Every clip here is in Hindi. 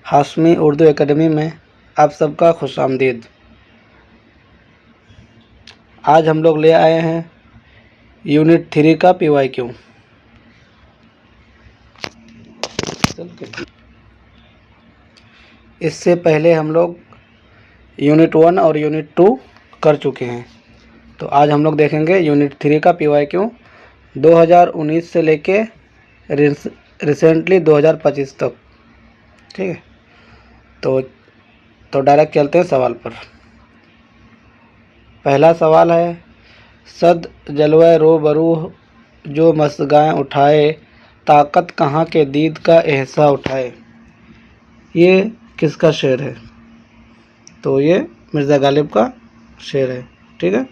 हाशमी उर्दू एकेडमी में आप सबका खुशामदीद। आज हम लोग ले आए हैं यूनिट 3 का PYQ। इससे पहले हम लोग यूनिट 1 और यूनिट 2 कर चुके हैं। तो आज हम लोग देखेंगे यूनिट 3 का PYQ 2019 से लेके रिसेंटली 2025 तक। ठीक है, तो डायरेक्ट चलते हैं सवाल पर। पहला सवाल है, सद जलवै रो बरू जो मसगाएँ उठाए, ताकत कहाँ के दीद का एहसा उठाए। ये किसका शेर है? तो ये मिर्ज़ा गालिब का शेर है। ठीक है,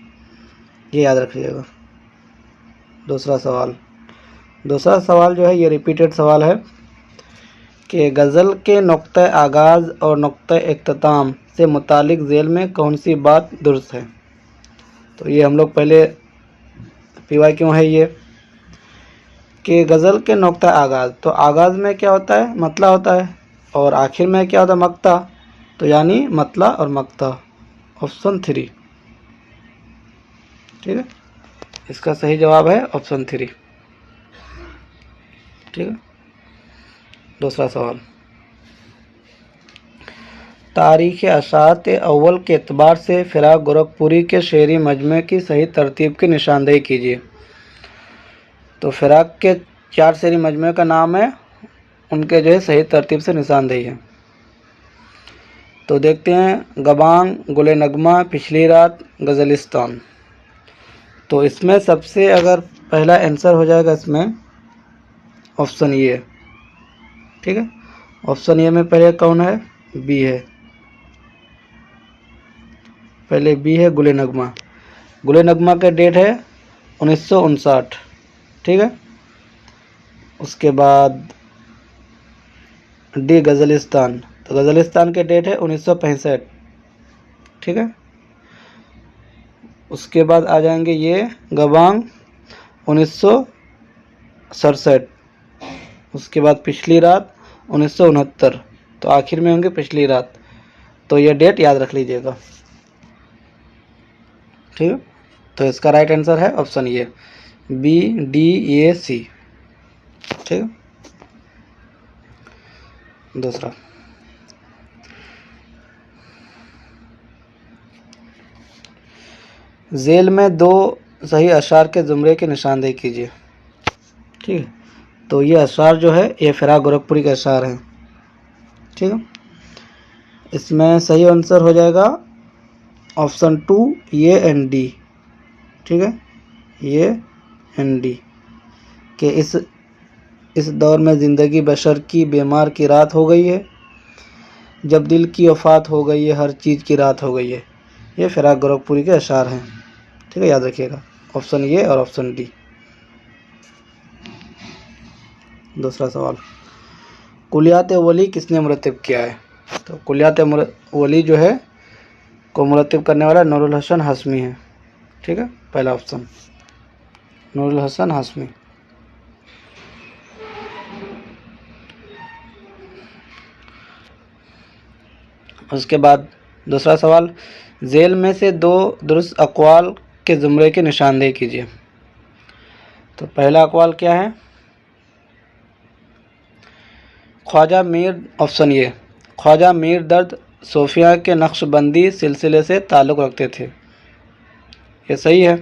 ये याद रखिएगा। दूसरा सवाल जो है ये रिपीटेड सवाल है कि गज़ल के नुक्ते आगाज़ और नुक्ते इख्तिताम से मुतालिक ज़ेल में कौन सी बात दुरुस्त है। तो ये हम लोग पहले PYQ है ये कि गज़ल के नुक्ता आगाज़, तो आगाज़ में क्या होता है? मतला होता है, और आखिर में क्या होता है? मक्ता। तो यानी मतला और मक्ता, ऑप्शन 3। ठीक है, इसका सही जवाब है ऑप्शन 3। ठीक है, दूसरा सवाल, तारीख़ अशात अव्वल के एतबार से फ़िराक गोरखपुरी के शेरी मजमे की सही तरतीब की निशानदेही कीजिए। तो फ़िराक के 4 शेरी मजमे का नाम है, उनके जो है सही तरतीब से निशानदेही है। तो देखते हैं, गबांग, गुले नगमा, पिछली रात, गज़लिस्तान। तो इसमें सबसे अगर पहला आंसर हो जाएगा इसमें ऑप्शन ए। ठीक है, ऑप्शन ए में पहले कौन है? बी है। पहले बी है गुले नगमा। गुले नगमा का डेट है 1959। ठीक है, उसके बाद डी गज़लिस्तान। तो गज़लिस्तान के डेट है 1965। ठीक है, उसके बाद आ जाएंगे ये गबांग 1967। उसके बाद पिछली रात 1969। तो आखिर में होंगे पिछली रात। तो ये डेट याद रख लीजिएगा। ठीक है, तो इसका राइट आंसर है ऑप्शन ए, BDAC। ठीक है, दूसरा, झेल में 2 सही अशार के ज़ुमरे की निशानदेही कीजिए। ठीक है, तो ये अशार जो है ये फ़िराक गोरखपुरी के अशार हैं। ठीक है, इसमें सही आंसर हो जाएगा ऑप्शन 2, ये एंड डी। ठीक है, ये एंड डी कि इस दौर में ज़िंदगी बशर की बीमार की रात हो गई है, जब दिल की वफ़ात हो गई है, हर चीज़ की रात हो गई है। ये फ़िराक गोरखपुरी के अशार हैं। ठीक है, याद रखिएगा ऑप्शन ए और ऑप्शन डी। दूसरा सवाल, कुलियात वली किसने मुरतब किया है। तो कुलियात वली जो है को मुरतब करने वाला नूरुल हसन हाशमी है। ठीक है, पहला ऑप्शन नूरुल हसन हाशमी। उसके बाद दूसरा सवाल, झेल में से 2 दुरुस्त अक़वाल के ज़ुमरे की निशानदेही कीजिए। तो पहला अक़वाल क्या है? ख्वाजा मीर, ऑप्शन ए, ख्वाजा मीर दर्द सूफिया के नक्शबंदी सिलसिले से ताल्लुक़ रखते थे। ये सही है।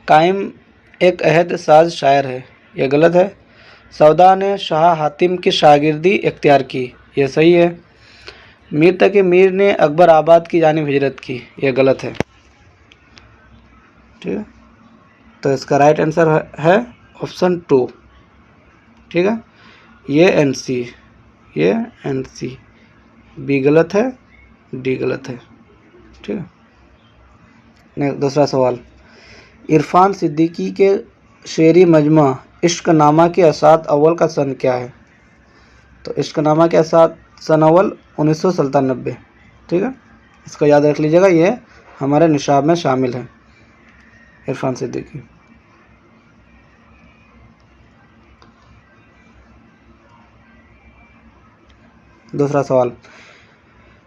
कायम एक अहद साज शायर है। ये गलत है। सौदा ने शाह हातिम की शागिर्दी इख्तियार की। ये सही है। मीर तकी मीर ने अकबर आबाद की जानिब हिजरत की। ये गलत है। ठीक है, तो इसका राइट आंसर है ऑप्शन 2। ठीक है, ये एन सी, बी गलत है, डी गलत है। ठीक है, दूसरा सवाल, इरफान सिद्दीकी के शेरी मजमा इश्क नामा के असात अव्वल का सन क्या है। तो इश्क नामा के असात सन अव्वल 1997। ठीक है, इसको याद रख लीजिएगा, ये हमारे निशाब में शामिल है, इरफान सिद्दीकी। दूसरा सवाल,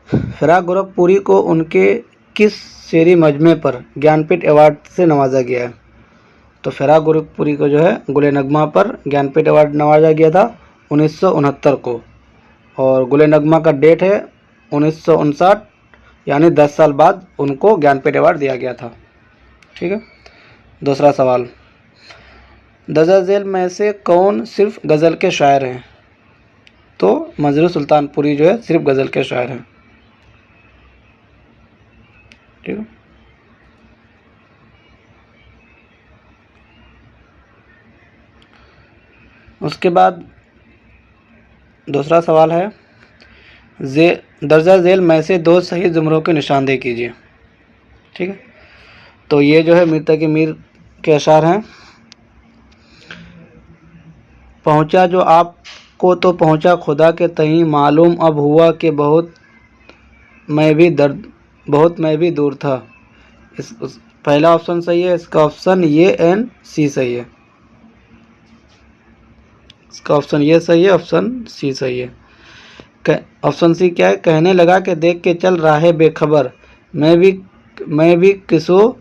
फिराक गोरखपुरी को उनके किस शेरी मजमे पर ज्ञानपीठ अवार्ड से नवाजा गया है? तो फिराक गोरखपुरी को जो है गुले नगमा पर ज्ञानपीठ अवार्ड नवाजा गया था 1969 को, और गुले नगमा का डेट है 1959, यानी 10 साल बाद उनको ज्ञानपीठ अवार्ड दिया गया था। ठीक है। दूसरा सवाल, दर्जा झेल में से कौन सिर्फ गज़ल के शायर हैं? तो मजरू सुल्तानपुरी जो है सिर्फ गज़ल के शायर हैं। ठीक है। उसके बाद दूसरा सवाल है, दर्जा झेल में से 2 सही जुमलों की निशानदेही कीजिए। ठीक है। तो ये जो है मीर तकी मीर के अशार हैं। पहुँचा जो आपको तो पहुँचा खुदा के तहीं, मालूम अब हुआ कि बहुत मैं भी दूर था। पहला ऑप्शन सही है, इसका ऑप्शन ये एंड सी सही है। इसका ऑप्शन ये सही है, ऑप्शन सी सही है। ऑप्शन सी क्या है, कहने लगा कि देख के चल रहा है बेखबर, मैं भी किसो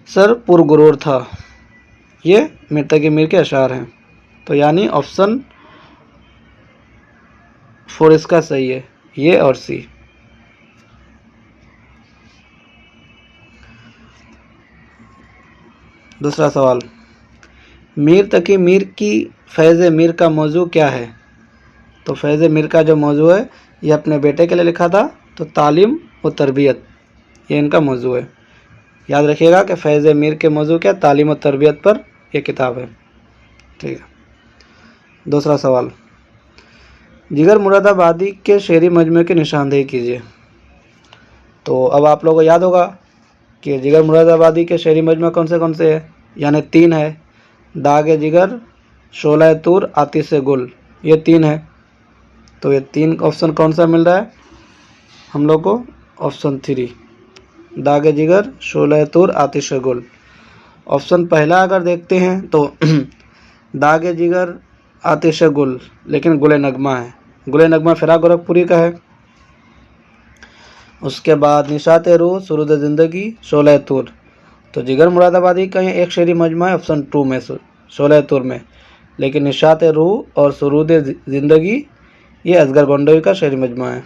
सर पुरगुरूर था। ये मीर तकी मीर के अशार हैं। तो यानी ऑप्शन 4 इसका सही है, ये और सी। दूसरा सवाल, मीर तकी मीर की फैज़ मीर का मौजू क्या है? तो फैज़ मीर का जो मौजू है ये अपने बेटे के लिए लिखा था, तो तालीम व तरबियत, ये इनका मौजू है। याद रखिएगा कि फैज़ मीर के मौजू क्या, तालीम व तरबियत पर यह किताब है। ठीक है। दूसरा सवाल, जिगर मुरादाबादी के शेरी मजमे की निशानदेही कीजिए। तो अब आप लोगों को याद होगा कि जिगर मुरादाबादी के शेरी मजमे कौन से हैं, यानी 3 है, दागे जिगर, शोला तूर, आतिश गुल, ये 3 है। तो ये 3 ऑप्शन कौन सा मिल रहा है हम लोग को? ऑप्शन 3, दागे जिगर, शोला तूर, आतिश गुल। ऑप्शन पहला अगर देखते हैं तो दागे जिगर, आतिश गुल, लेकिन गुले नगमा है। गुले नगमा फिराक गोरखपुरी का है। उसके बाद निशात रूह, सुरूद ज़िंदगी, शोला तूर। तो जिगर मुरादाबादी का ये एक शेरी मजमा है ऑप्शन 2 में, शोला तूर में, लेकिन निशात रूह और सुरूद ज़िंदगी ये असगर गोंडवी का शेरी मजमा है।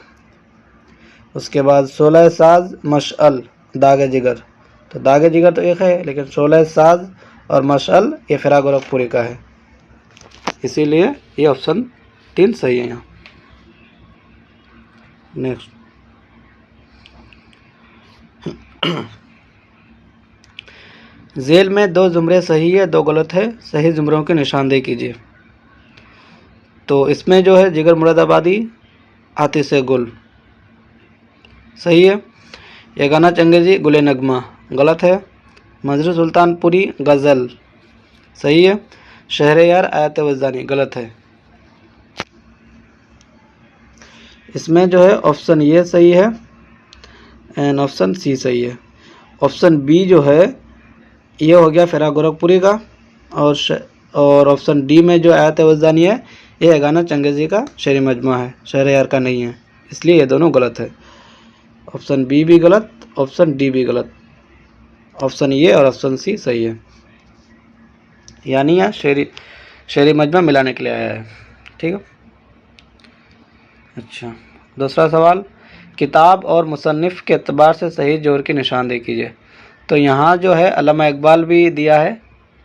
उसके बाद 16 साज, मशअल, दागे जिगर। तो दागे जिगर तो एक है, लेकिन 16 साज और मशअल ये फिराक गोरखपुरी का है, इसीलिए ये ऑप्शन 3 सही है यहाँ। नेक्स्ट, झेल में 2 जुमरे सही है, 2 गलत है, सही जुमरों की निशानदेही कीजिए। तो इसमें जो है जिगर मुरादाबादी, आतिश गुल सही है। ये गाना चंगेजी, गुले नगमा गलत है। मजरू सुल्तानपुरी, गज़ल सही है। शहरयार, आयत वज़दानी गलत है। इसमें जो है ऑप्शन ये सही है एंड ऑप्शन सी सही है। ऑप्शन बी जो है ये हो गया फिराक गोरखपुरी का, और ऑप्शन डी में जो आयत वज़दानी है ये गाना चंगेजी का शेरी मजमा है, शहरयार का नहीं है, इसलिए ये दोनों गलत है। ऑप्शन बी भी गलत, ऑप्शन डी भी गलत, ऑप्शन ए और ऑप्शन सी सही है। यानी यहाँ शेरी मजमा मिलाने के लिए आया है। ठीक है। अच्छा, दूसरा सवाल, किताब और मुसन्निफ़ के एतबार से सही जोर की निशानदेही कीजिए। तो यहाँ जो है अल्लामा इकबाल भी दिया है,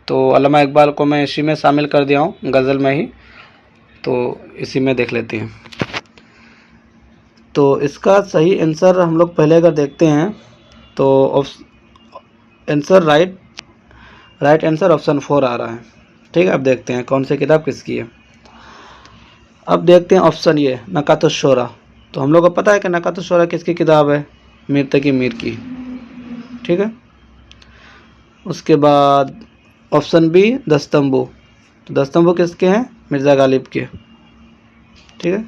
तो अल्लामा इकबाल को मैं इसी में शामिल कर दिया हूँ, गज़ल में ही, तो इसी में देख लेते हैं। तो इसका सही आंसर हम लोग पहले अगर देखते हैं तो आंसर राइट आंसर ऑप्शन 4 आ रहा है। ठीक है। अब देखते हैं कौन सी किताब किसकी है। अब देखते हैं ऑप्शन ये, नकातुश शोरा। तो हम लोग को पता है कि नकातुश शोरा किसकी किताब है, मीर तकी मीर की। ठीक है। उसके बाद ऑप्शन बी, दस्तंबू। तो दस्तंबू किसके हैं, मिर्ज़ा गालिब के। ठीक है।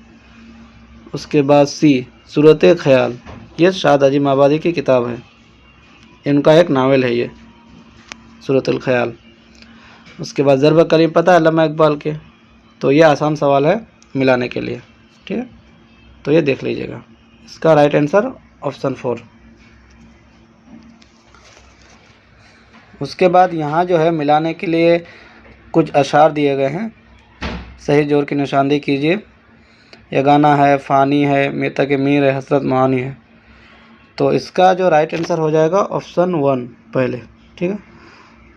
उसके बाद सी, सूरत ख्याल, ये शाद अजीम आबादी की किताब है, इनका एक नावल है ये सूरत ख्याल। उसके बाद ज़रब कलीम, पता है अल्लामा इकबाल के। तो ये आसान सवाल है मिलाने के लिए। ठीक है। तो ये देख लीजिएगा, इसका राइट आंसर ऑप्शन 4। उसके बाद यहाँ जो है मिलाने के लिए कुछ अशार दिए गए हैं, सही जोड़ की निशानदेही कीजिए। यगाना है, फ़ानी है, मीता के मीर है, हसरत महानी है। तो इसका जो राइट आंसर हो जाएगा ऑप्शन 1 पहले, ठीक है।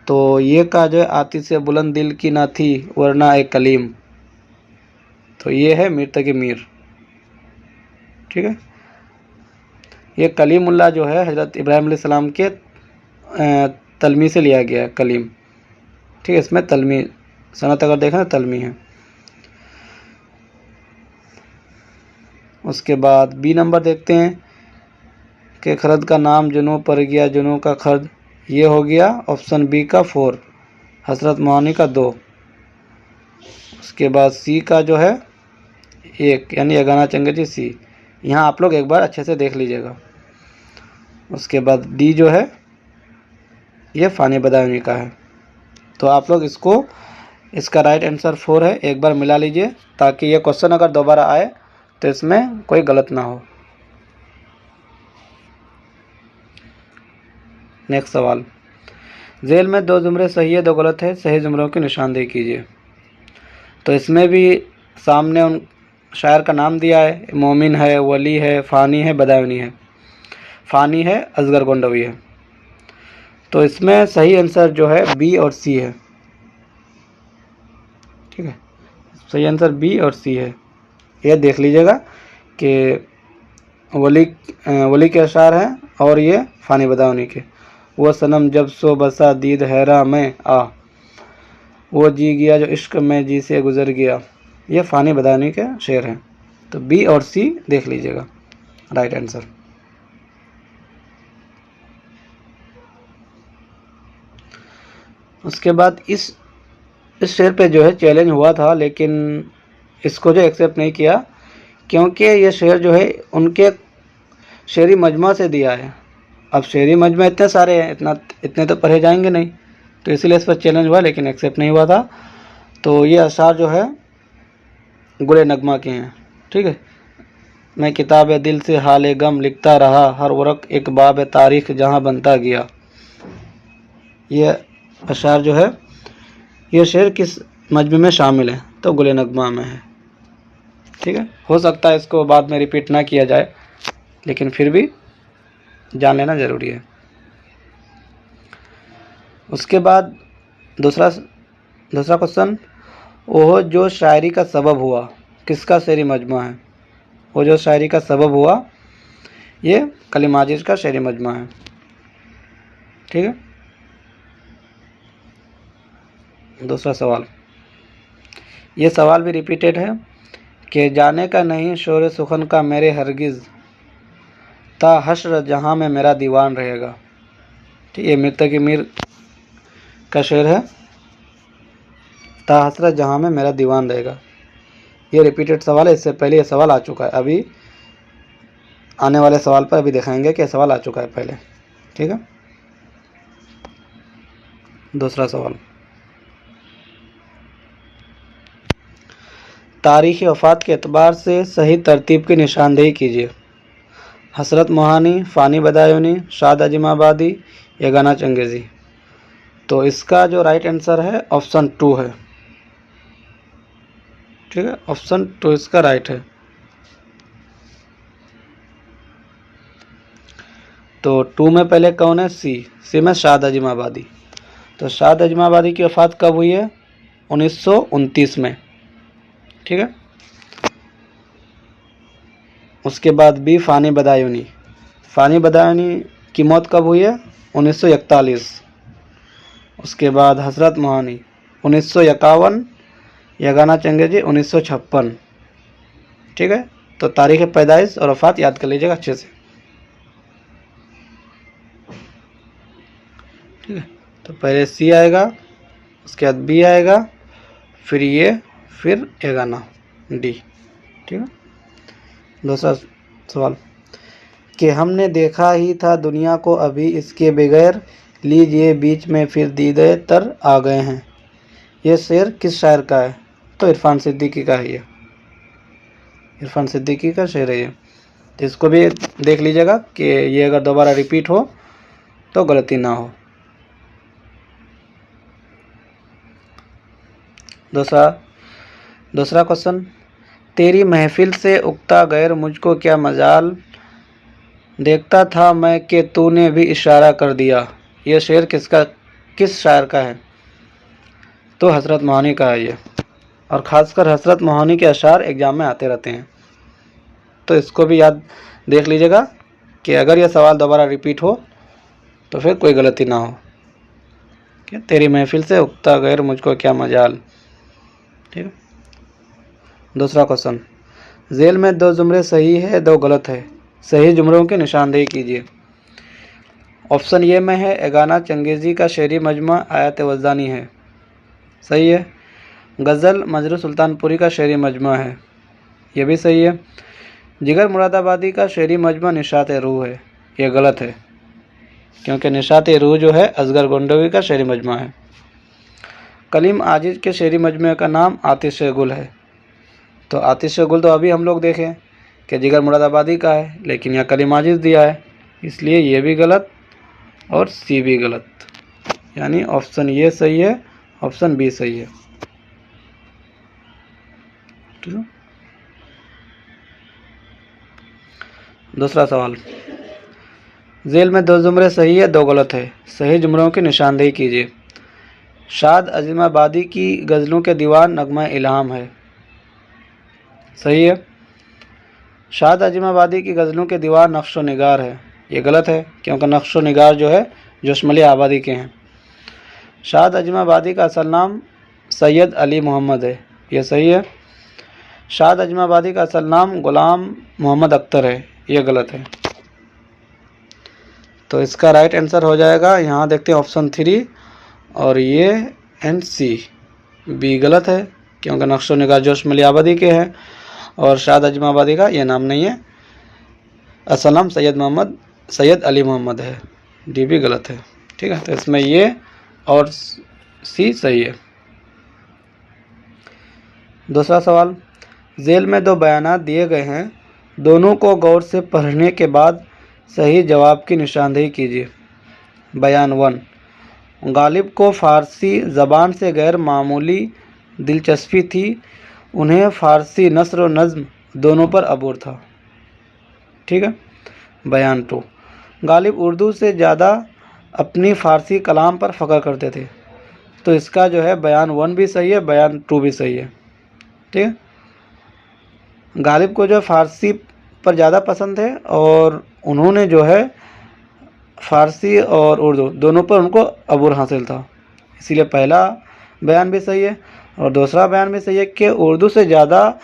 तो ये का जो है आती से बुलंद दिल की ना थी वरना एक कलीम, तो ये है मीता के मीर, ठीक है। ये कलीमुल्लाह जो है हज़रत इब्राहिम अलैहिस्सलाम के तलमी से लिया गया है, कलीम, ठीक है। इसमें तलमी सनत अगर देखें तो तलमी है। उसके बाद बी नंबर देखते हैं कि खरद का नाम जुनू पर गया, जुनू का खर्द, ये हो गया ऑप्शन बी का 4, हसरत मानी का 2। उसके बाद सी का जो है 1 यानी यगाना चंगेजी सी, यहाँ आप लोग एक बार अच्छे से देख लीजिएगा। उसके बाद डी जो है ये फ़ानी बदायूनी का है। तो आप लोग इसका राइट आंसर 4 है, एक बार मिला लीजिए ताकि ये क्वेश्चन अगर दोबारा आए तो इसमें कोई गलत ना हो। नेक्स्ट सवाल, झेल में 2 जुमरे सही है 2 गलत है, सही जुमरों की निशानदेही कीजिए। तो इसमें भी सामने उन शायर का नाम दिया है, मोमिन है, वली है, फ़ानी है, बदायूनी है। फ़ानी है, असगर गोंडवी है। तो इसमें सही आंसर जो है बी और सी है, ठीक है। सही आंसर बी और सी है। ये देख लीजिएगा कि वली के अशार हैं और ये फ़ानी बदायूनी के। वो सनम जब सो बसा दीद हैरा में आ, वो जी गया जो इश्क में जी से गुजर गया, ये फ़ानी बदायूनी के शेर हैं। तो बी और सी देख लीजिएगा राइट आंसर। उसके बाद इस शेर पे जो है चैलेंज हुआ था, लेकिन इसको जो एक्सेप्ट नहीं किया क्योंकि ये शेर जो है उनके शेरी मजमा से दिया है। अब शेरी मजमा इतने सारे हैं, इतने तो पढ़े जाएंगे नहीं, तो इसीलिए इस पर चैलेंज हुआ लेकिन एक्सेप्ट नहीं हुआ था। तो ये अशार जो है गुले नगमा के हैं, ठीक है। मैं किताब दिल से हाल गम लिखता रहा, हर वरक एक बाब तारीख जहाँ बनता गया। ये अशार जो है ये शेर किस मजमे में शामिल है, तो गुले नगमा में है, ठीक है। हो सकता है इसको बाद में रिपीट ना किया जाए, लेकिन फिर भी जान लेना ज़रूरी है। उसके बाद दूसरा क्वेश्चन, वो जो शायरी का सबब हुआ किसका शेरी मजमा है। वो जो शायरी का सबब हुआ ये कलीम आजिज़ का शेरी मजमा है, ठीक है। दूसरा सवाल, ये सवाल भी रिपीटेड है कि जाने का नहीं शोर सुखन का मेरे हरगिज़, ता हश्र जहाँ में मेरा दीवान रहेगा, ठीक है। मीता की मीर का शेर है, ता हसरत जहाँ में मेरा दीवान रहेगा। ये रिपीटेड सवाल है, इससे पहले ये सवाल आ चुका है। अभी आने वाले सवाल पर अभी दिखाएंगे कि सवाल आ चुका है पहले, ठीक है। दूसरा सवाल, तारीख़ वफ़ात के एतबार से सही तरतीब की निशानदेही कीजिए। हसरत मोहानी, फ़ानी बदायूनी, शाद अजीमाबादी, यगाना चंगेज़ी। तो इसका जो राइट आंसर है ऑप्शन 2 है, ठीक है। ऑप्शन 2 इसका राइट है। तो 2 में पहले कौन है, सी में शाद अजीमाबादी। तो शाद अजीमाबादी की वफ़ात कब हुई है, 1929 में, ठीक है। उसके बाद बी फ़ानी बदायूनी, फ़ानी बदायूनी की मौत कब हुई है, 1941। उसके बाद हसरत मोहानी 1951, यगाना चंगेज़ी 1956, ठीक है। तो तारीख़ पैदाइश और वफ़ात याद कर लीजिएगा अच्छे से, ठीक है। तो पहले सी आएगा, उसके बाद बी आएगा, फिर ये, फिर यगाना डी, ठीक है। दूसरा सवाल, कि हमने देखा ही था दुनिया को अभी इसके बगैर, लीजिए बीच में फिर दीदे तर आ गए हैं। ये शेर किस शायर का है, तो इरफान सिद्दीकी का है ये। इरफान सिद्दीकी का शेर है ये। तो इसको भी देख लीजिएगा कि ये अगर दोबारा रिपीट हो तो गलती ना हो। दूसरा क्वेश्चन, तेरी महफिल से उगता गैर मुझको क्या मजाल, देखता था मैं कि तूने भी इशारा कर दिया। यह शेर किस शायर का है? तो हजरत मोहानी का है ये। और ख़ासकर हजरत मोहानी के अशार एग्ज़ाम में आते रहते हैं, तो इसको भी याद देख लीजिएगा कि अगर यह सवाल दोबारा रिपीट हो तो फिर कोई गलती ना हो। ठीक, तेरी महफिल से उगता गैर मुझको क्या मजाल। ठीक है। दूसरा क्वेश्चन, झेल में 2 जुमरे सही है 2 गलत है, सही जुमरों की निशानदेही कीजिए। ऑप्शन ए में है एगाना चंगेज़ी का शेरी मजमा आयत वज़ानी है, सही है। गज़ल मजरू सुल्तानपुरी का शेरी मजमा है, ये भी सही है। जिगर मुरादाबादी का शेरी मजमा निशात रूह है, ये गलत है, क्योंकि निशात रूह जो है असगर गोंडवी का शेरी मजमा है। कलीम आजिज के शेरी मजमे का नाम आतिश गुल है, तो आतिश गुल तो अभी हम लोग देखें कि जिगर मुरादाबादी का है, लेकिन यहाँ कलीम आजिज दिया है, इसलिए ये भी गलत और सी भी गलत, यानी ऑप्शन ये सही है, ऑप्शन बी सही है। ठीक है। दूसरा सवाल, झेल में 2 जुमरे सही है 2 गलत है, सही जुमरों की निशानदेही कीजिए। शाद अजीमाबादी की गज़लों के दीवान नगमा इल्हाम है, सही है। शाद अजीमाबादी की गज़लों के दीवार नक्शो निगार है, ये गलत है, क्योंकि नक्शो निगार जो है जोशमली आबादी के हैं। शाद अजीमाबादी का असल नाम सैयद अली मोहम्मद है, ये सही है। शाद अजीमाबादी का असल नाम गुलाम मोहम्मद अख्तर है, ये गलत है। तो इसका राइट आंसर हो जाएगा, यहाँ देखते हैं ऑप्शन 3 और ये एंड सी, बी गलत है, क्योंकि नक्शो निगार जोशमली आबादी के हैं और शाद अजीमाबादी का ये नाम नहीं है, असल नाम सैयद अली मोहम्मद है, डी भी गलत है। ठीक है, तो इसमें ये और सी सही है। दूसरा सवाल, झेल में 2 बयानात दिए गए हैं, दोनों को गौर से पढ़ने के बाद सही जवाब की निशानदेही कीजिए। बयान 1, गालिब को फ़ारसी ज़बान से गैर मामूली दिलचस्पी थी, उन्हें फ़ारसी नस्र व नज़्म दोनों पर अबूर था। ठीक है। बयान 2, गालिब उर्दू से ज़्यादा अपनी फ़ारसी कलाम पर फ़ख्र करते थे, तो इसका जो है बयान 1 भी सही है, बयान 2 भी सही है। ठीक है। गालिब को जो फ़ारसी पर ज़्यादा पसंद है और उन्होंने जो है फ़ारसी और उर्दू दोनों पर उनको अबूर हासिल था, इसीलिए पहला बयान भी सही है और दूसरा बयान भी सही है कि उर्दू से ज़्यादा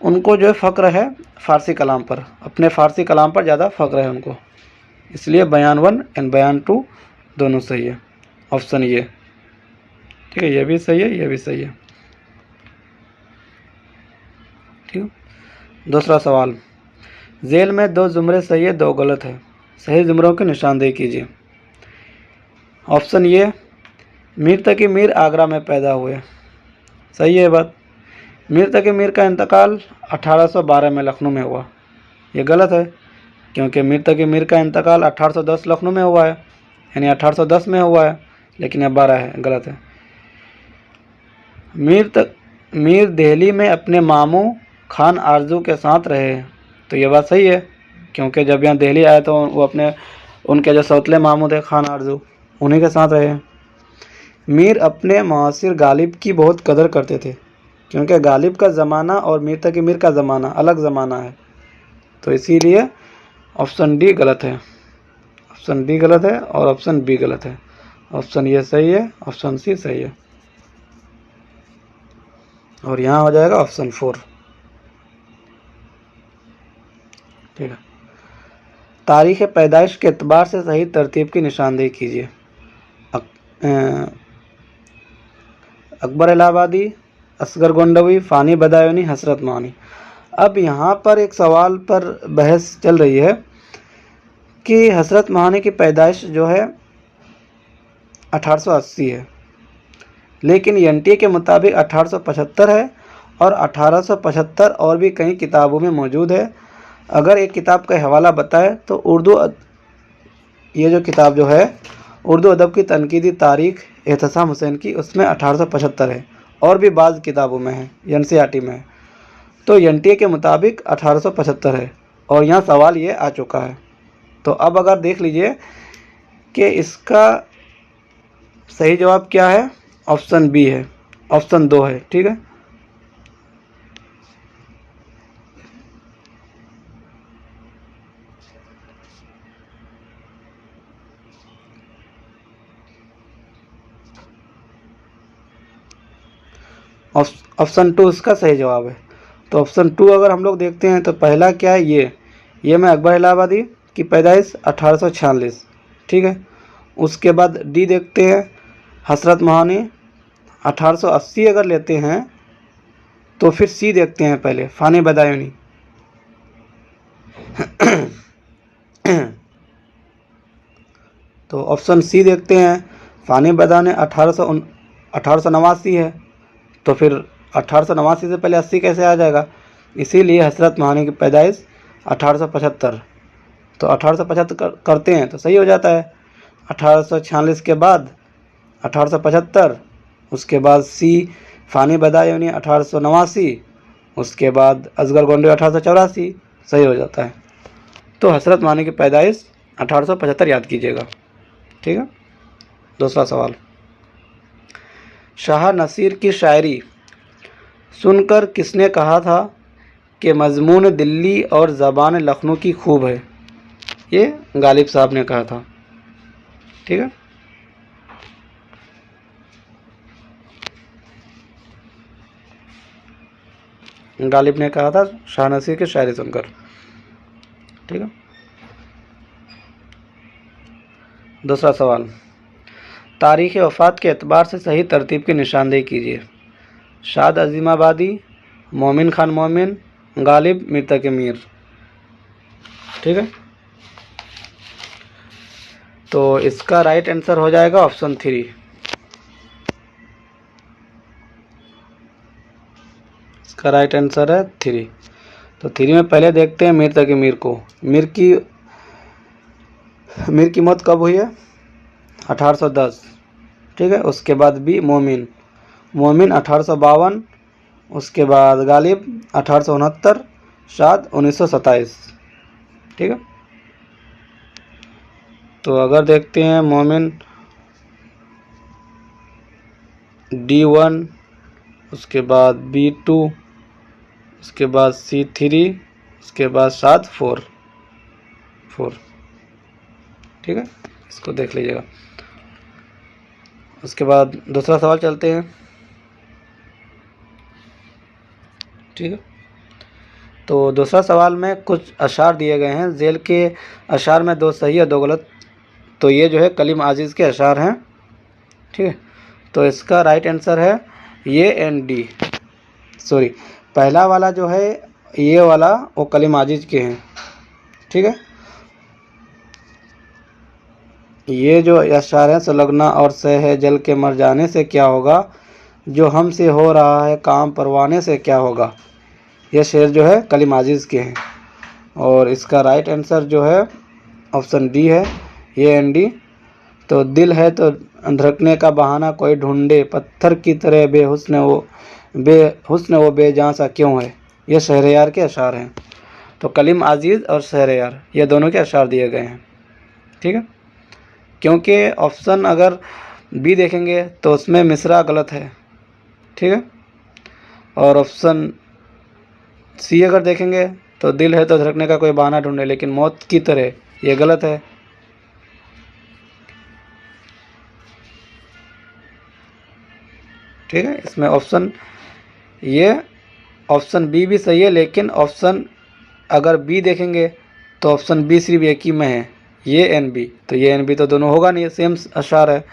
उनको जो है फ़ख्र है फ़ारसी कलाम पर, अपने फ़ारसी कलाम पर ज़्यादा फ़ख्र है उनको, इसलिए बयान 1 एंड बयान 2 दोनों सही है, ऑप्शन ये। ठीक है, ये भी सही है, ये भी सही है। ठीक है। दूसरा सवाल, झेल में 2 जुमरे सही है 2 गलत है, सही जुमरों की निशानदेही कीजिए। ऑप्शन ये, मीर तकी मीर आगरा में पैदा हुए, सही है बात। मीर तकी मीर का इंतकाल 1812 में लखनऊ में हुआ, ये गलत है, क्योंकि मीर तकी मीर का इंतकाल 1810 लखनऊ में हुआ है, यानी 1810 में हुआ है, लेकिन यह 12 है, गलत है। मीर दिल्ली में अपने मामू खान आरजू के साथ रहे, तो ये बात सही है, क्योंकि जब यहाँ दिल्ली आए तो वो उनके जो सौतले मामू थे खान आरजू, उन्हीं के साथ रहे। मीर अपने मुआसिर गालिब की बहुत कदर करते थे, क्योंकि गालिब का ज़माना और मीर तकी मीर का ज़माना अलग ज़माना है, तो इसीलिए ऑप्शन डी गलत है, ऑप्शन डी गलत है और ऑप्शन बी गलत है, ऑप्शन ये सही है, ऑप्शन सी सही है और यहाँ हो जाएगा ऑप्शन 4। ठीक है। तारीख़ पैदाइश के एतबार से सही तरतीब की निशानदेही कीजिए। अकबर इलाहाबादी, असगर गोंडवी, फ़ानी बदायूनी, हसरत मोहानी। अब यहाँ पर एक सवाल पर बहस चल रही है कि हसरत मोहानी की पैदाइश जो है 1880 है, लेकिन एनटीए के मुताबिक 1875 है और 1875 और भी कई किताबों में मौजूद है। अगर एक किताब का हवाला बताए तो ये जो किताब जो है उर्दू अदब की तनकीदी तारीख एहतसाम हुसैन की, उसमें 1875 है, और भी बाज़ किताबों में है, एनसीईआरटी में है। तो एनटीए के मुताबिक 1875 है, और यहाँ सवाल ये आ चुका है। तो अब अगर देख लीजिए कि इसका सही जवाब क्या है, ऑप्शन बी है, ऑप्शन 2 है। ठीक है, ऑप्शन 2 इसका सही जवाब है। तो ऑप्शन 2 अगर हम लोग देखते हैं तो पहला क्या है, ये मैं अकबर इलाहाबादी की पैदाइश 1846। ठीक है, उसके बाद डी देखते हैं हसरत मोहानी 1880 अगर लेते हैं, तो फिर सी देखते हैं पहले फ़ानी बदायूनी तो ऑप्शन सी देखते हैं फ़ानी बदायूनी 1889 है। तो फिर 1889 से पहले 80 कैसे आ जाएगा, इसीलिए हसरत मोहानी की पैदाइश 1875। तो 1875 करते हैं तो सही हो जाता है। 1846 के बाद 1875, उसके बाद सी फ़ानी बदायूनी 1889, उसके बाद असगर गोंडे 1884, सही हो जाता है। तो हसरत मोहानी की पैदाइश 1875 याद कीजिएगा। ठीक है, दूसरा सवाल, शाह नसीर की शायरी सुनकर किसने कहा था कि मजमून दिल्ली और ज़बान लखनऊ की खूब है? ये गालिब साहब ने कहा था। ठीक है, गालिब ने कहा था शाह नसीर की शायरी सुनकर। ठीक है, दूसरा सवाल, तारीख़ वफ़ात के एतबार से सही तरतीब की निशानदेही कीजिए। शाद अज़ीमाबादी, मोमिन खान मोमिन, गालिब, मीर तक़ी मीर। ठीक है, तो इसका राइट आंसर हो जाएगा ऑप्शन 3। इसका राइट आंसर है 3। तो 3 में पहले देखते हैं मीर तक़ी मीर को। मीर की मौत कब हुई है? 1810। ठीक है, उसके बाद बी मोमिन 1852, उसके बाद गालिब 1869, शाद 1927। ठीक है, तो अगर देखते हैं मोमिन D1, उसके बाद B2, उसके बाद C3, उसके बाद शाद 4। ठीक है, इसको देख लीजिएगा। उसके बाद दूसरा सवाल चलते हैं। ठीक है, तो दूसरा सवाल में कुछ अशार दिए गए हैं, जेल के अशार में 2 सही और 2 गलत। तो ये जो है कलीम आजिज़ के अशार हैं। ठीक है, तो इसका राइट आंसर है ये एंड डी। सॉरी, पहला वाला जो है ये वाला वो कलीम आजिज़ के हैं। ठीक है, ये जो अशार हैं, सुलगना और सह है जल के मर जाने से क्या होगा, जो हमसे हो रहा है काम परवाने से क्या होगा, ये शेर जो है कलीम आजिज़ के हैं। और इसका राइट आंसर जो है ऑप्शन डी है, ये एन डी। तो दिल है तो धड़कने का बहाना कोई ढूंढे, पत्थर की तरह बेहुस्न वो बेजां सा क्यों है, ये शहरयार के अशार हैं। तो कलीम आजिज़ और शहरयार ये दोनों के अशार दिए गए हैं। ठीक है, क्योंकि ऑप्शन अगर बी देखेंगे तो उसमें मिसरा गलत है। ठीक है, और ऑप्शन सी अगर देखेंगे तो दिल है तो धड़कने का कोई बहाना ढूंढे, लेकिन मौत की तरह ये गलत है। ठीक है, इसमें ऑप्शन बी भी सही है, लेकिन ऑप्शन अगर बी देखेंगे तो ऑप्शन बी सिर्फ एक ही में है, ये एन बी। तो ये एन बी तो दोनों होगा नहीं, सेम अशार है,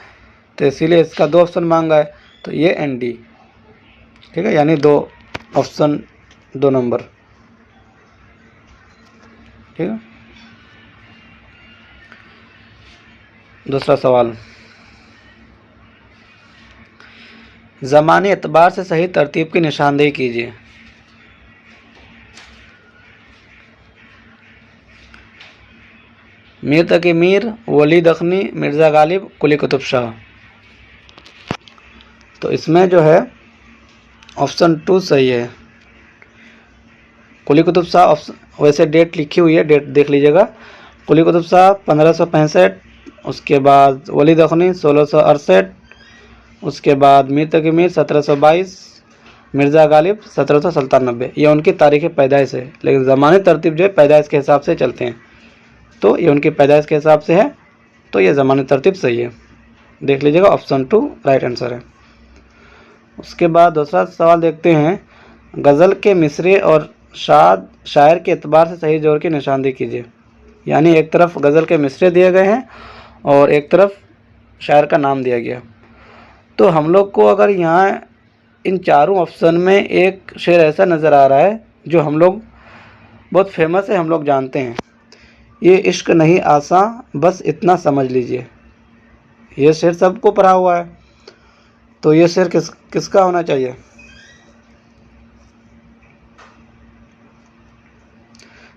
तो इसीलिए इसका 2 ऑप्शन मांगा है, तो ये एन डी। ठीक है, यानी 2 ऑप्शन 2 नंबर। ठीक है, दूसरा सवाल, ज़मानी एतबार से सही तरतीब की निशानदेही कीजिए। मीर तकी मीर, वली दखनी, मिर्ज़ा गालिब, कुली कुतुब शाह। तो इसमें जो है ऑप्शन 2 सही है। कुली कुतुब शाह वैसे डेट लिखी हुई है, डेट देख लीजिएगा। कुली कुतुब शाह 1565, उसके बाद वली दखनी 1668, उसके बाद मीर तकी मीर 1722, मिर्ज़ा गालिब 1797। ये उनकी तारीख़ पैदाइश है, लेकिन ज़मानी तरतीब जो है पैदाइश के हिसाब से चलते हैं। तो ये उनकी पैदाइश के हिसाब से है, तो ये ज़मानी तरतीब सही है। देख लीजिएगा, ऑप्शन 2 राइट आंसर है। उसके बाद दूसरा सवाल देखते हैं। गज़ल के मिसरे और शायर के एतबार से सही जोड़ की निशानदेही कीजिए। यानी एक तरफ गज़ल के मिसरे दिए गए हैं और एक तरफ शायर का नाम दिया गया। तो हम लोग को अगर यहाँ इन चारों ऑप्शन में एक शेर ऐसा नज़र आ रहा है जो हम लोग बहुत फेमस है, हम लोग जानते हैं, ये इश्क नहीं आसान बस इतना समझ लीजिए। ये शेर सबको पढ़ा हुआ है। तो ये शेर किसका होना चाहिए?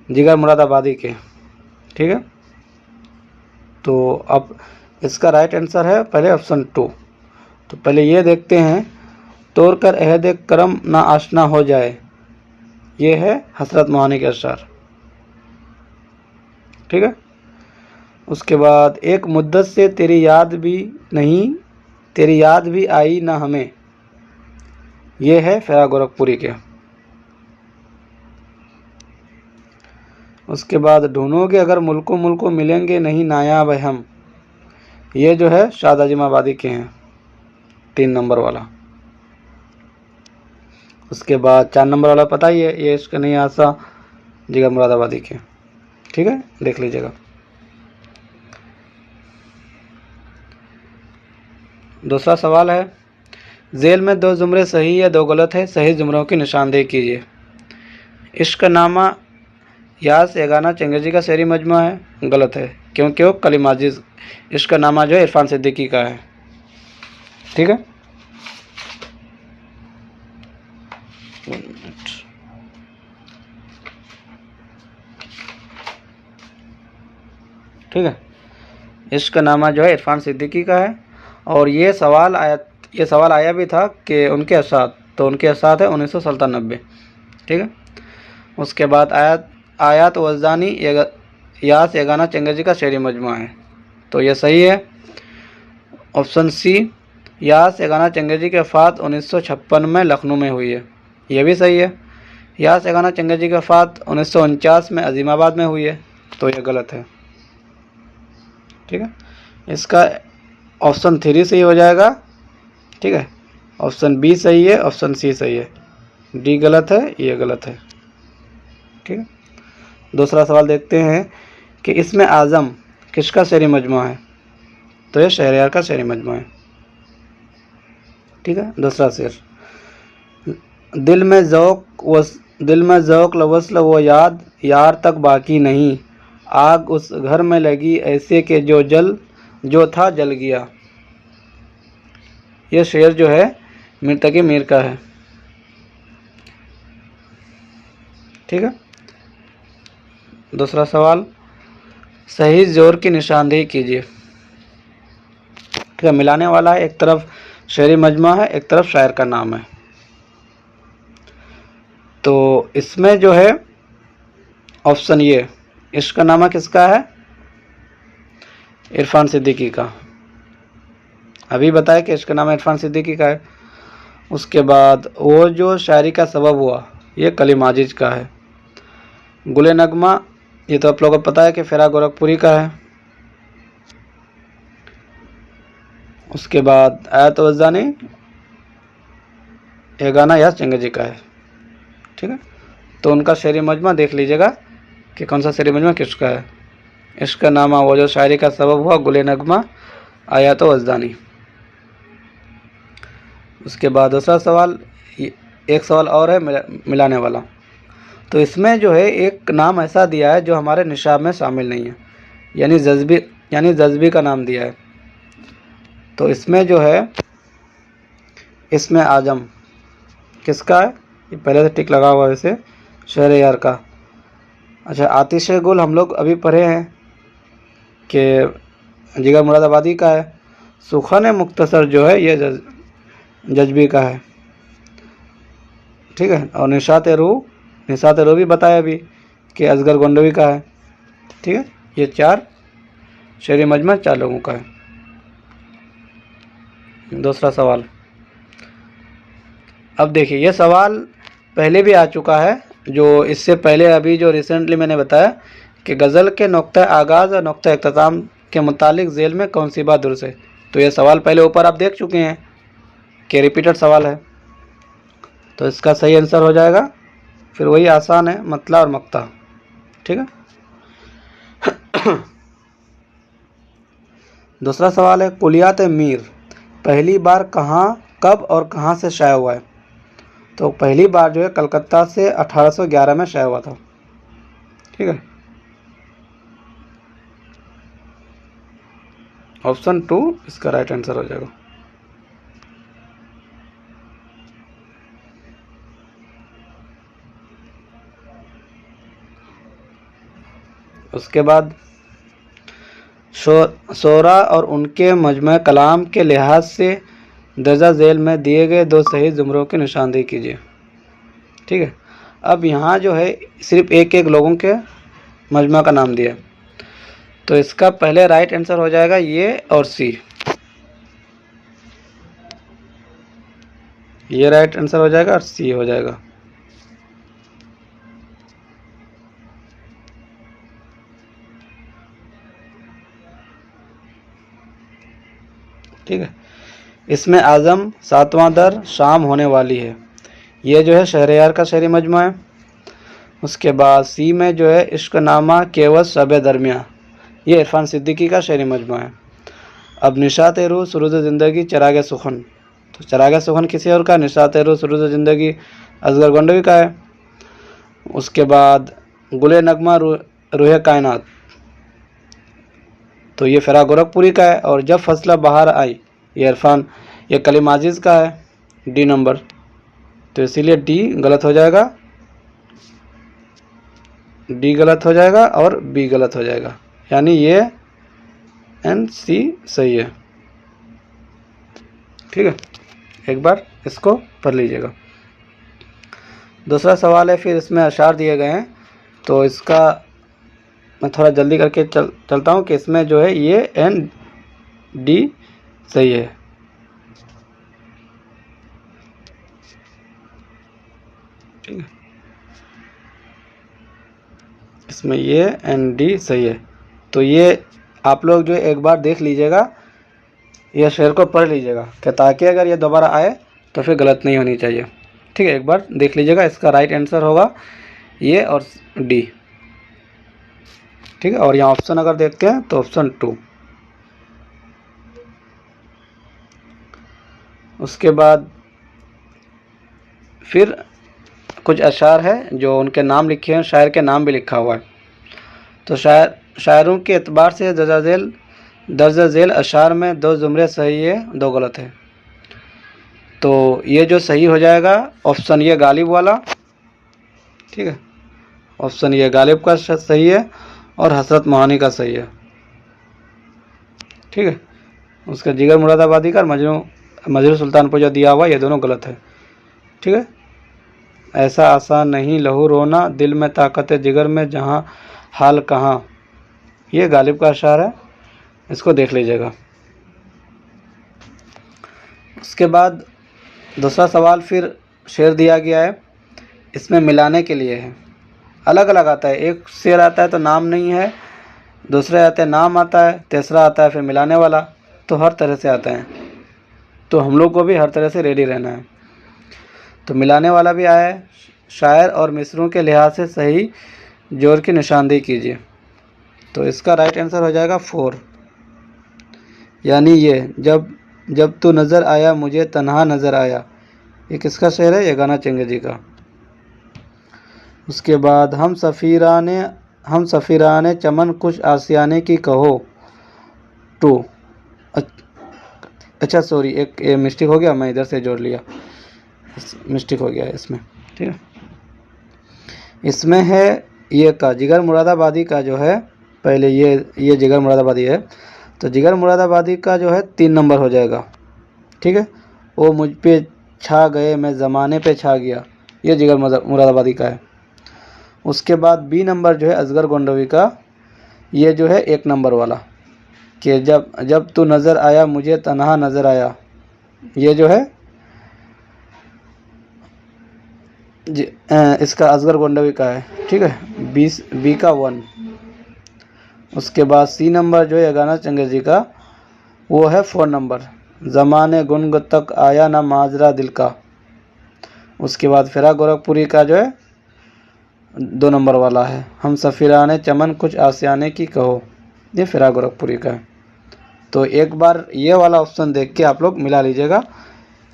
जिगर मुरादाबादी के। ठीक है, तो अब इसका राइट आंसर है पहले ऑप्शन 2। तो पहले ये देखते हैं। तोड़ कर अहद करम ना आशना हो जाए, ये है हसरत मोहानी के अशआर। ठीक है, उसके बाद एक मुद्दत से तेरी याद भी नहीं, तेरी याद भी आई ना हमें, ये है फ़िरा गोरखपुरी के। उसके बाद ढूंढोगे अगर मुल्को मुल्को मिलेंगे नहीं नायाब है हम, ये जो है शाद आज़िमाबादी के हैं, 3 नंबर वाला। उसके बाद 4 नंबर वाला पता ही है, ये इश्क नहीं आसा, जिगर मुरादाबादी के। ठीक है, देख लीजिएगा। दूसरा सवाल है। झेल में 2 जुमरे सही या 2 गलत है, सही जुमरों की निशानदेही कीजिए। इश्कनामा यास एगाना चंगेजी का शेरी मजमा है, गलत है, क्योंकि वो कलीम अजीज इश्कनामा जो है इरफान सिद्दीकी का है। ठीक है, ठीक है, इश्कनामा जो है इरफान सिद्दीकी का है। और ये सवाल आया भी था कि उनके अशात, तो उनके अशात है 1997। ठीक है, उसके बाद आयात वज़दानी यास एगाना चंगेजी का शेरी मजमा है, तो ये सही है। ऑप्शन सी, यास एगाना चंगेजी की वफ़ात 1956 में लखनऊ में हुई है, ये भी सही है। यास एगाना चंगेजी की वफ़ात 1949 में अजीमाबाद में हुई है, तो ये गलत है। ठीक है, इसका ऑप्शन 3 सही हो जाएगा। ठीक है, ऑप्शन बी सही है, ऑप्शन सी सही है, डी गलत है, ये गलत है। ठीक है, दूसरा सवाल देखते हैं कि इसमें आज़म किसका शेरी मजमू है, तो ये शहरयार का शेरी मजमू है। ठीक है, दूसरा शेर। दिल में ज़ौक़ वस्ल वो याद, यार तक बाकी नहीं, आग उस घर में लगी ऐसे कि जो था जल गया, ये शेर जो है मीर तकी मीर का है। ठीक है, दूसरा सवाल। सही जोर की निशानदेही कीजिए। ठीक है, मिलाने वाला है, एक तरफ शेरी मजमा है, एक तरफ शायर का नाम है। तो इसमें जो है ऑप्शन ये, इसका नामा किसका है? इरफान सिद्दीकी का। अभी बताया कि इसका नाम इरफान सिद्दीकी का है। उसके बाद वो जो शायरी का सबब हुआ, ये कलीम अजीज का है। गुले नगमा, ये तो आप लोगों को पता है कि फ़िरा गोरखपुरी का है। उसके बाद आयत वज़दानी, ये गाना यास चंगेजी का है। ठीक है, तो उनका शेरी मजमा देख लीजिएगा कि कौन सा शेरी मजमा किसका है। इसका नामा वो जो शायरी का सबब हुआ, गुले नगमा, आयत वज़दानी। उसके बाद दूसरा सवाल, एक सवाल और है मिलाने वाला। तो इसमें जो है एक नाम ऐसा दिया है जो हमारे निशाब में शामिल नहीं है, यानी जज्बी का नाम दिया है। तो इसमें जो है इसमें आजम किसका है? ये पहले से टिक लगा हुआ है वैसे, शहरयार का। अच्छा, आतिश गुल हम लोग अभी पढ़े हैं कि जिगर मुरादाबादी का है। सुखन मुख्तसर जो है ये जज्बी का है, ठीक है। और निशात रूह भी बताया अभी कि असगर गोंडवी का है, ठीक है। ये 4 शेरी मजमा 4 लोगों का है। दूसरा सवाल, अब देखिए ये सवाल पहले भी आ चुका है, जो इससे पहले अभी जो रिसेंटली मैंने बताया कि गज़ल के नुक्ता आगाज़ और नुक्ता इख्तिताम के मुतालिक ज़ेल में कौन सी बात दुरुस्त है। तो ये सवाल पहले ऊपर आप देख चुके हैं कि रिपीटेड सवाल है, तो इसका सही आंसर हो जाएगा फिर वही आसान है, मतला और मक्ता, ठीक है। दूसरा सवाल है, कुलियात मीर पहली बार कहाँ, कब और कहाँ से शाया हुआ है। तो पहली बार जो है कलकत्ता से 1811 में शाया हुआ था, ठीक है। ऑप्शन 2 इसका राइट आंसर हो जाएगा। उसके बाद शोरा और उनके मजमू कलाम के लिहाज से दर्जा झेल में दिए गए 2 सही जुमरों की निशानदेही कीजिए, ठीक है। अब यहाँ जो है सिर्फ एक एक लोगों के मजमू का नाम दिया, तो इसका पहले राइट आंसर हो जाएगा ये और सी, ये राइट आंसर हो जाएगा और सी हो जाएगा। ठीक है, इसमें आज़म 7वां दर शाम होने वाली है, ये जो है शहरयार का शेरी मजमू है। उसके बाद सी में जो है इश्क नामा केवस शब दरमिया, ये इरफान सिद्दीकी का शेरी मजमू है। अब निशात रूह सुरूज ज़िंदगी चराग सुखन, तो चराग सुखन किसी और का, निशात रूह सुरूज ज़िंदगी असगर गोंडवी का है। उसके बाद गुले नगमा रूह कायनात, तो ये फ़िरा गोरखपुरी का है। और जब फसला बाहर आई ये इरफान, ये कलीम आजिज़ का है, डी नंबर, तो इसीलिए डी गलत हो जाएगा, डी गलत हो जाएगा और बी गलत हो जाएगा, यानी ये एंड सी सही है, ठीक है। एक बार इसको पढ़ लीजिएगा। दूसरा सवाल है, फिर इसमें अशार दिए गए हैं, तो इसका मैं थोड़ा जल्दी करके चलता हूँ कि इसमें जो है ये एन डी सही है, ठीक है। इसमें ये एन डी सही है, तो ये आप लोग जो एक बार देख लीजिएगा, यह शेर को पढ़ लीजिएगा कि ताकि अगर ये दोबारा आए तो फिर गलत नहीं होनी चाहिए, ठीक है। एक बार देख लीजिएगा, इसका राइट आंसर होगा ये और डी, ठीक है। और यहाँ ऑप्शन अगर देखते हैं तो ऑप्शन 2। उसके बाद फिर कुछ अशार है जो उनके नाम लिखे हैं, शायर के नाम भी लिखा हुआ है। तो शायरों के एतबार से दर्जा झेल अशार में 2 जुमरे सही है, 2 गलत है। तो ये जो सही हो जाएगा ऑप्शन ये गालिब वाला, ठीक है। ऑप्शन ये गालिब का सही है और हसरत मोहानी का सही है, ठीक है। उसका जिगर मुरादाबादी का मजरू सुल्तानपुर जो दिया हुआ ये दोनों गलत है, ठीक है। ऐसा आसान नहीं लहू रोना, दिल में ताकत जिगर में जहाँ हाल कहाँ, ये गालिब का अशार है, इसको देख लीजिएगा। उसके बाद दूसरा सवाल फिर शेर दिया गया है, इसमें मिलाने के लिए है, अलग अलग आता है। एक शेर आता है तो नाम नहीं है, दूसरे आते हैं नाम आता है, तीसरा आता है फिर मिलाने वाला, तो हर तरह से आता है। तो हम लोग को भी हर तरह से रेडी रहना है। तो मिलाने वाला भी आया है, शायर और मिसरों के लिहाज से सही जोर की निशानदेही कीजिए, तो इसका राइट आंसर हो जाएगा 4, यानी ये जब तू नज़र आया मुझे तन्हा नज़र आया, ये किसका शेर है? ये गाना चंगे का। उसके बाद हम सफ़ीराने चमन कुछ आसियाने की कहो 2, अच्छा सॉरी, एक ये मिस्टेक हो गया, मैं इधर से जोड़ लिया, मिस्टेक हो गया इसमें। ठीक है, इसमें है ये का जिगर मुरादाबादी का जो है, पहले ये जिगर मुरादाबादी है, तो जिगर मुरादाबादी का जो है 3 नंबर हो जाएगा। ठीक है, वो मुझ पे छा गए मैं ज़माने पे छा गया, ये जिगर मुरादाबादी का है। उसके बाद बी नंबर जो है असगर गोंडवी का, ये जो है 1 नंबर वाला, कि जब तू नज़र आया मुझे तन्हा नज़र आया, ये जो है इसका असगर गोंडवी का है। ठीक है, बी का 1। उसके बाद सी नंबर जो है गाना चंगेज़ जी का, वो है 4 नंबर, ज़माने गुंग तक आया ना माजरा दिल का। उसके बाद फिराक गोरखपुरी का जो है 2 नंबर वाला है, हम सफ़िराने चमन कुछ आसियाने की कहो, ये फिराक गोरखपुरी का है। तो एक बार ये वाला ऑप्शन देख के आप लोग मिला लीजिएगा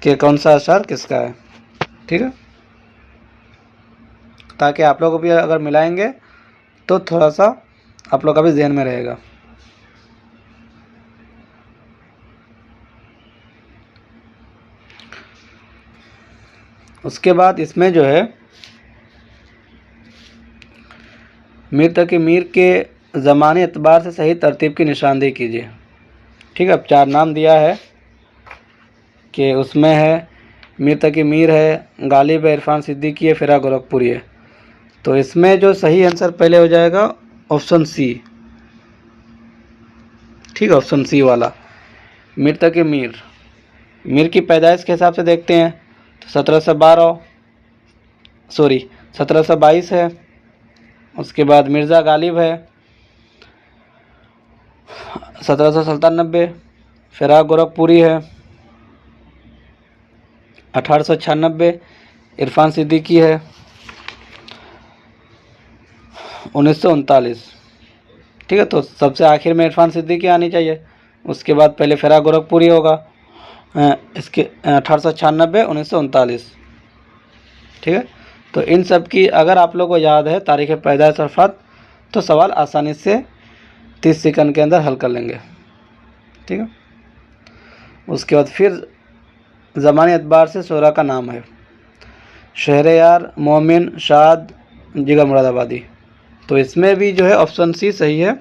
कि कौन सा अशार किसका है। ठीक है, ताकि आप लोग भी अगर मिलाएंगे तो थोड़ा सा आप लोग का भी जहन में रहेगा। उसके बाद इसमें जो है मीर तकी मीर के ज़माने एतबार से सही तरतीब की निशानदेही कीजिए। ठीक है, अब 4 नाम दिया है कि उसमें है मीर तकी मीर है, गालिब है, इरफान सिद्दीकी है, फिराक गोरखपुरी है। तो इसमें जो सही आंसर पहले हो जाएगा ऑप्शन सी। ठीक है, ऑप्शन सी वाला मीर तकी मीर की पैदाइश के हिसाब से देखते हैं तो 1722 है। उसके बाद मिर्ज़ा गालिब है 1797, फिराक गोरखपुरी है 1896, इरफान सिद्दीकी है 1939। ठीक है, तो सबसे आखिर में इरफान सिद्दीकी आनी चाहिए, उसके बाद पहले फिराक गोरखपुरी होगा, इसके 1896, 1939। ठीक है, तो इन सब की अगर आप लोग को याद है तारीख़ पैदाइश और वफ़ात, तो सवाल आसानी से 30 सेकंड के अंदर हल कर लेंगे। ठीक है, उसके बाद फिर ज़मानी एतबार से शोरा का नाम है शहरयार, मोमिन, शाद, जिगर मुरादाबादी। तो इसमें भी जो है ऑप्शन सी सही है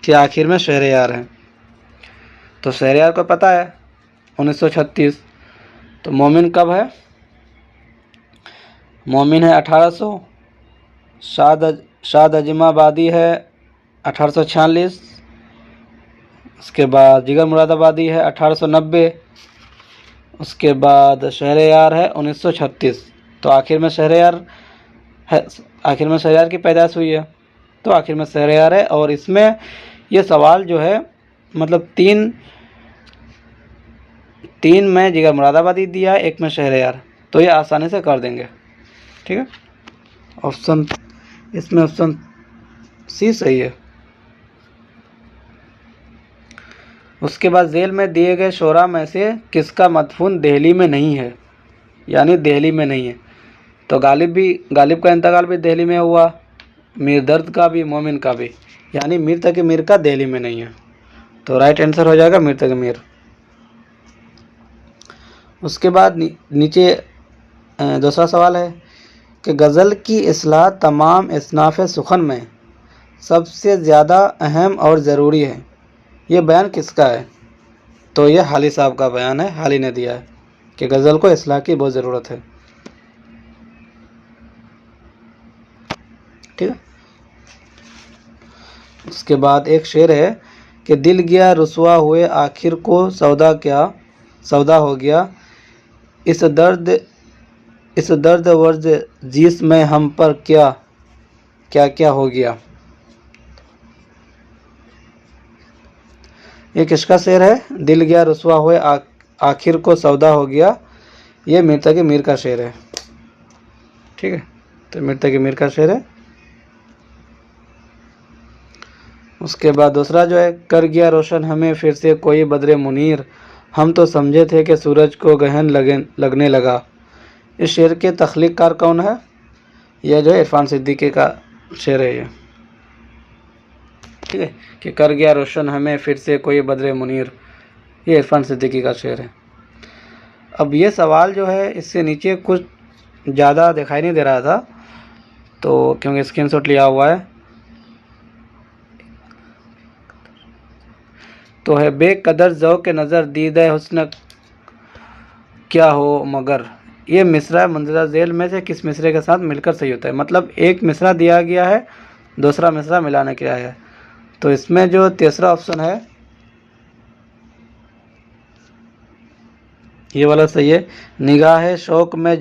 कि आखिर में शहरयार है। तो शहरयार को पता है 1936। तो मोमिन कब है? मोमिन है 1800। शाद अजमाबादी है 1846। उसके बाद जिगर मुरादाबादी है 1890। उसके बाद शहरयार है 1936। तो आखिर में शहरयार है, आखिर में शहरयार की पैदाइश हुई है, तो आखिर में शहरयार है। और इसमें ये सवाल जो है मतलब तीन में जिगर मुरादाबादी दिया है, एक में शहरयार, तो ये आसानी से कर देंगे। ठीक है, ऑप्शन इसमें ऑप्शन सी सही है। उसके बाद जेल में दिए गए शोरा में से किसका मदफून दिल्ली में नहीं है, यानी दिल्ली में नहीं है। तो गालिब का इंतकाल भी दिल्ली में हुआ, मीर दर्द का भी, मोमिन का भी, यानी मीर तकी मीर का दिल्ली में नहीं है। तो राइट आंसर हो जाएगा मीर तकी मीर। उसके बाद नीचे दूसरा सवाल है कि गज़ल की इस्लाह तमाम इसनाफ़ सुखन में सबसे ज़्यादा अहम और ज़रूरी है, ये बयान किसका है? तो ये हाली साहब का बयान है, हाली ने दिया है कि गज़ल को इस्लाह की बहुत ज़रूरत है। ठीक है, उसके बाद एक शेर है कि दिल गया रुसवा हुए आखिर को सौदा हो गया, इस दर्द वर्ज जिस में हम पर क्या क्या हो गया। ये किसका शेर है? दिल गया रुसवा हुए आखिर को सौदा हो गया, ये मीर तकी मीर का शेर है। ठीक है, तो मीर तकी मीर का शेर है। उसके बाद दूसरा जो है, कर गया रोशन हमें फिर से कोई बद्रे मुनीर, हम तो समझे थे कि सूरज को गहन लगने लगा। इस शेर के तख्लीक़कार कौन है? यह जो है इरफान सिद्दीकी का शेर है ये। ठीक है, कि कर गया रोशन हमें फिर से कोई बद्रे मुनीर, ये इरफान सिद्दीकी का शेर है। अब ये सवाल जो है इससे नीचे कुछ ज़्यादा दिखाई नहीं दे रहा था, तो क्योंकि स्क्रीनशॉट लिया हुआ है। तो है बेकदर ज़ौक़ नज़र दीदा हुस्न क्या हो मगर। ये मिसरा मंजरा झेल में से किस मिसरे के साथ मिलकर सही होता है। मतलब एक मिसरा दिया गया है, दूसरा मिसरा मिलाने के है। तो इसमें जो तीसरा ऑप्शन है ये वाला सही है। निगाह शौक में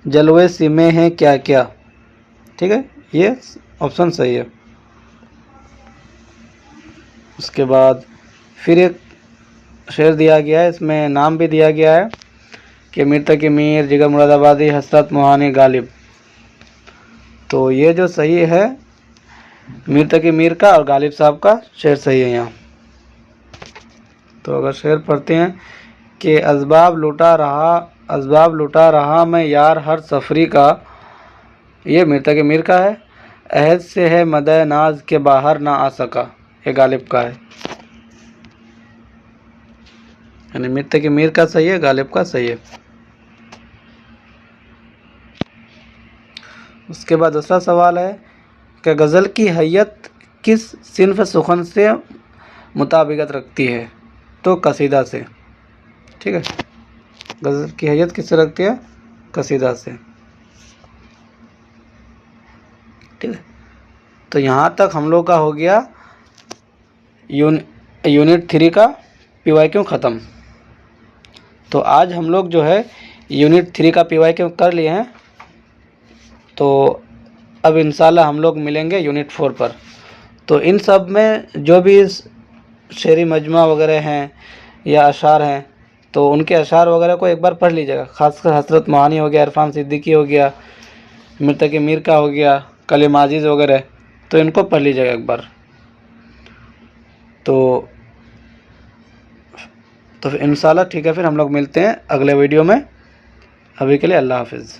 जलवे सीमे हैं क्या क्या। ठीक है, ये ऑप्शन सही है। उसके बाद फिर एक शेर दिया गया है, इसमें नाम भी दिया गया है कि मीर तकी मीर, जिगर मुरादाबादी, हसरत मोहानी, गालिब। तो ये जो सही है मीर तकी मीर का और गालिब साहब का शेर सही है यहाँ। तो अगर शेर पढ़ते हैं कि असबाब लुटा रहा मैं यार हर सफरी का, ये मीर तकी मीर का है। अहद से है मदे नाज के बाहर ना आ सका, ये गालिब का है। यानी मीर तकी मीर का सही है, गालिब का सही है। उसके बाद दूसरा सवाल है कि गज़ल की हैयत किस सिन्फ सुखन से मुताबिकत रखती है। तो कसीदा से। ठीक है, गज़ल की हैयत किससे रखती है, कसीदा से। ठीक है, तो यहाँ तक हम लोग का हो गया यूनिट 3 का PYQ ख़त्म। तो आज हम लोग जो है यूनिट 3 का PYQ कर लिए हैं। तो अब इंशाल्लाह हम लोग मिलेंगे यूनिट 4 पर। तो इन सब में जो भी शेरी मजमा वगैरह हैं या अशार हैं, तो उनके अशार वगैरह को एक बार पढ़ लीजिएगा। ख़ासकर हसरत मोहानी हो गया, इरफान सिद्दीकी हो गया, मीर तकी मीर का हो गया, कलीम आज़ीज़ वगैरह, तो इनको पढ़ लीजिएगा एक बार। तो इंशाल्लाह ठीक है, फिर हम लोग मिलते हैं अगले वीडियो में। अभी के लिए अल्लाह हाफिज़।